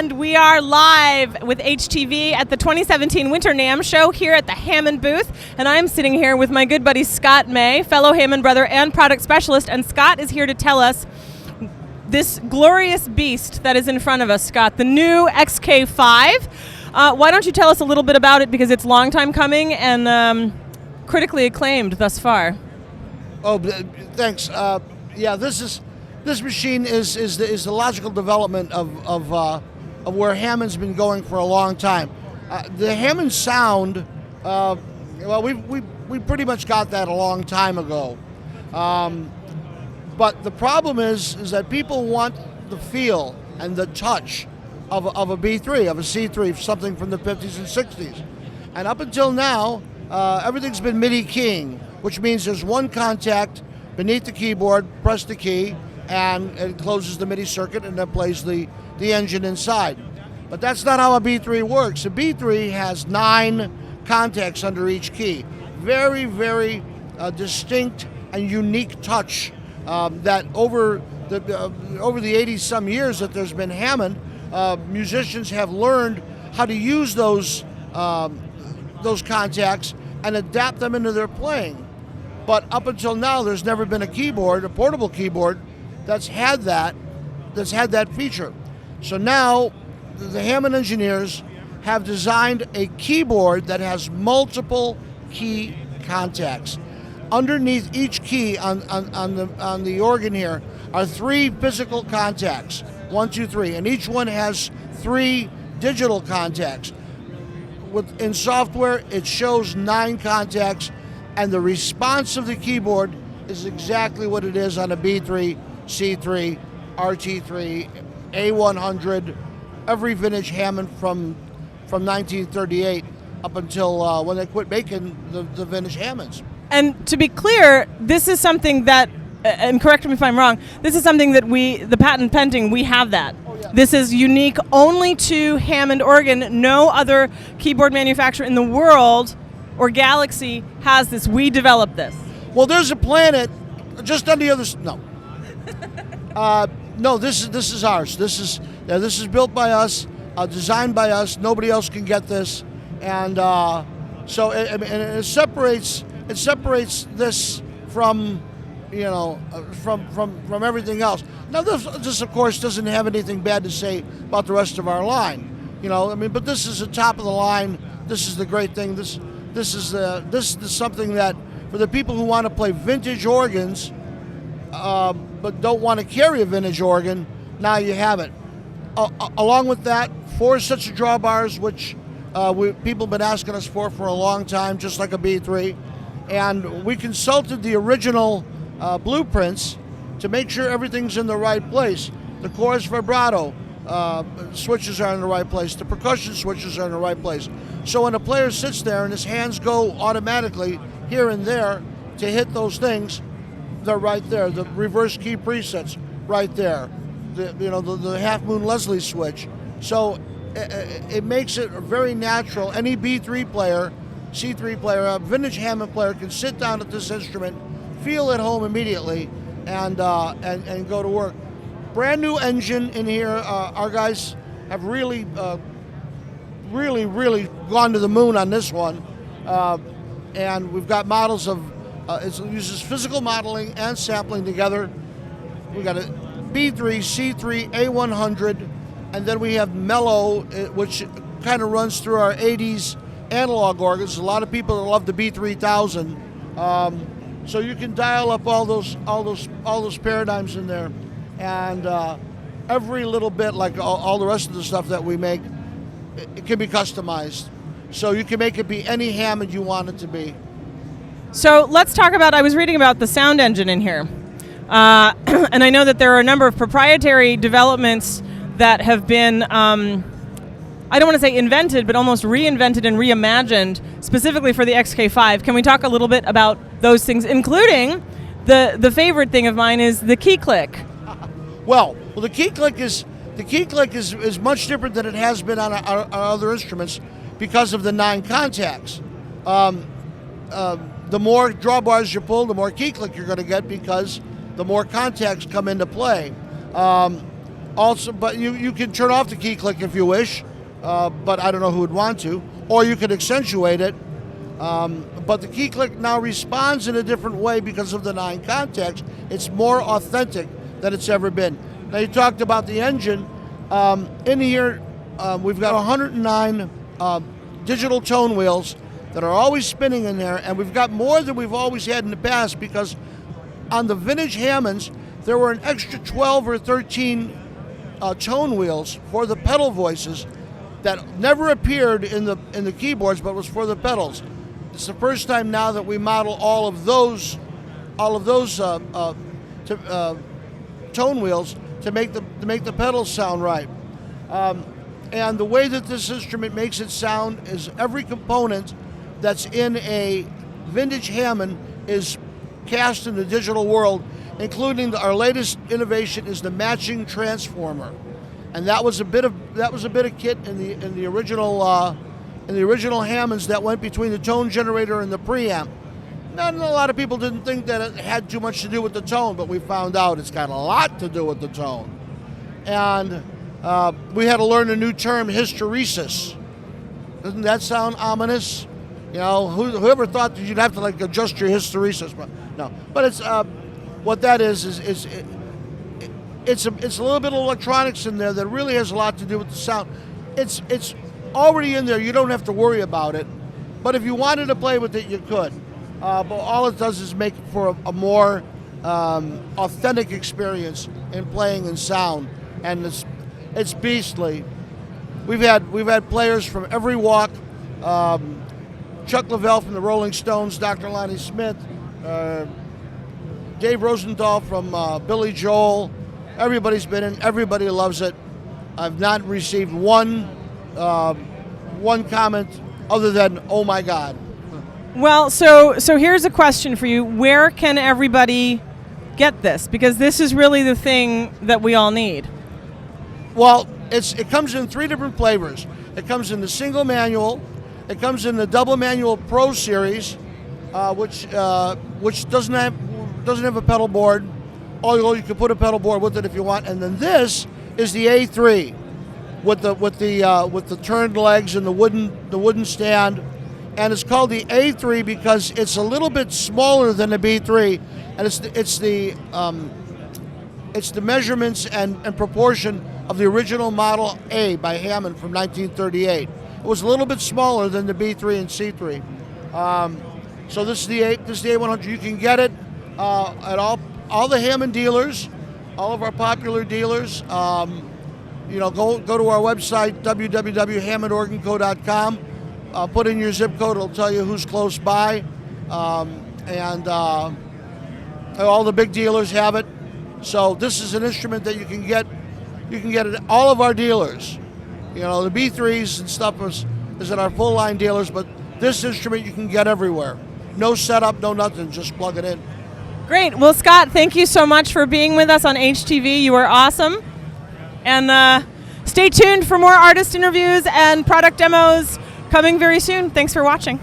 And we are live with HTV at the 2017 Winter NAMM show here at the Hammond booth. And I'm sitting here with my good buddy Scott May, fellow Hammond brother and product specialist. And Scott is here to tell us this glorious beast that is in front of us, Scott, the new XK-5. Why don't you tell us a little bit about it, because it's a long time coming and critically acclaimed thus far. Oh, thanks. Yeah, this machine is the logical development of where Hammond's been going for a long time. The Hammond sound, well, we pretty much got that a long time ago. But the problem is that people want the feel and the touch of a B3, of a C3, something from the 50s and 60s. And up until now, everything's been MIDI keying, which means there's one contact beneath the keyboard, press the key, and it closes the MIDI circuit and then plays the engine inside. But that's not how a B3 works. A B3 has 9 contacts under each key. Very, very distinct and unique touch that over the 80-some years that there's been Hammond, musicians have learned how to use those contacts and adapt them into their playing. But up until now, there's never been a keyboard, a portable keyboard, that's had that feature. So now, the Hammond engineers have designed a keyboard that has multiple key contacts. Underneath each key on the organ here are 3 physical contacts, 1, 2, 3, and each one has 3 digital contacts. In software, it shows 9 contacts, and the response of the keyboard is exactly what it is on a B3, C3, RT3, A100, every vintage Hammond from 1938 up until when they quit making the vintage Hammonds. And to be clear, this is something that, and correct me if I'm wrong, this is something that the patent pending, we have that. Oh, yeah. This is unique only to Hammond organ. No other keyboard manufacturer in the world or galaxy has this. We developed this. Well, there's a planet just on the other no. No, this is ours. This is built by us, designed by us. Nobody else can get this, and so it separates this from from everything else. Now, this of course doesn't have anything bad to say about the rest of our line. But this is the top of the line. This is the great thing. This is something that for the people who want to play vintage organs, but don't want to carry a vintage organ, now you have it. Along with that, 4 sets of drawbars, which people have been asking us for a long time, just like a B3. And we consulted the original blueprints to make sure everything's in the right place. The chorus vibrato switches are in the right place. The percussion switches are in the right place. So when a player sits there and his hands go automatically here and there to hit those things, they're right there. The reverse key presets right there. The Half Moon Leslie switch. So it makes it very natural. Any B3 player, C3 player, a vintage Hammond player can sit down at this instrument, feel at home immediately, and go to work. Brand new engine in here. Our guys have really gone to the moon on this one, and we've got models of. It uses physical modeling and sampling together. We got a B3, C3, A100, and then we have Mellow, which kind of runs through our 80s analog organs. A lot of people love the B3000, so you can dial up all those paradigms in there, and every little bit, like all the rest of the stuff that we make, it can be customized. So you can make it be any Hammond you want it to be. So let's talk about, I was reading about the sound engine in here. And I know that there are a number of proprietary developments that have been, I don't want to say invented, but almost reinvented and reimagined specifically for the XK-5. Can we talk a little bit about those things, including the favorite thing of mine is the key click? Well, the key click is much different than it has been on our other instruments because of the 9 contacts. The more drawbars you pull, the more key click you're going to get because the more contacts come into play. Also, but you can turn off the key click if you wish, but I don't know who would want to. Or you could accentuate it. But the key click now responds in a different way because of the 9 contacts. It's more authentic than it's ever been. Now you talked about the engine. In here, we've got 109 digital tone wheels that are always spinning in there, and we've got more than we've always had in the past because on the vintage Hammonds, there were an extra 12 or 13 tone wheels for the pedal voices that never appeared in the keyboards, but was for the pedals. It's the first time now that we model all of those tone wheels to make the pedals sound right. And the way that this instrument makes it sound is every component that's in a vintage Hammond is cast in the digital world, including our latest innovation is the matching transformer, and that was a bit of kit in the original Hammonds that went between the tone generator and the preamp. Not a lot of people didn't think that it had too much to do with the tone, but we found out it's got a lot to do with the tone. And we had to learn a new term, hysteresis. Doesn't that sound ominous? You know, whoever thought that you'd have to like adjust your hysteresis? But no. But it's what that is it's a little bit of electronics in there that really has a lot to do with the sound. It's already in there. You don't have to worry about it. But if you wanted to play with it, you could. But all it does is make for a more authentic experience in playing and sound, and it's beastly. We've had players from every walk. Chuck Leavell from the Rolling Stones, Dr. Lonnie Smith, Dave Rosenthal from Billy Joel. Everybody's been in. Everybody loves it. I've not received one comment other than "Oh my God." Well, so here's a question for you. Where can everybody get this? Because this is really the thing that we all need. Well, it comes in 3 different flavors. It comes in the single manual. It comes in the double manual Pro Series, which doesn't have a pedal board. Although you can put a pedal board with it if you want. And then this is the A3 with the turned legs and the wooden stand. And it's called the A3 because it's a little bit smaller than the B3, and it's the measurements and proportion of the original Model A by Hammond from 1938. It was a little bit smaller than the B3 and C3. So this is the A100. You can get it at all the Hammond dealers, all of our popular dealers. Go to our website www.hammondorganco.com. Put in your zip code; it'll tell you who's close by, and all the big dealers have it. So this is an instrument that you can get. You can get it at all of our dealers. You know, the B3s and stuff is at our full line dealers, but this instrument you can get everywhere. No setup, no nothing. Just plug it in. Great. Well, Scott, thank you so much for being with us on HTV. You were awesome, and stay tuned for more artist interviews and product demos coming very soon. Thanks for watching.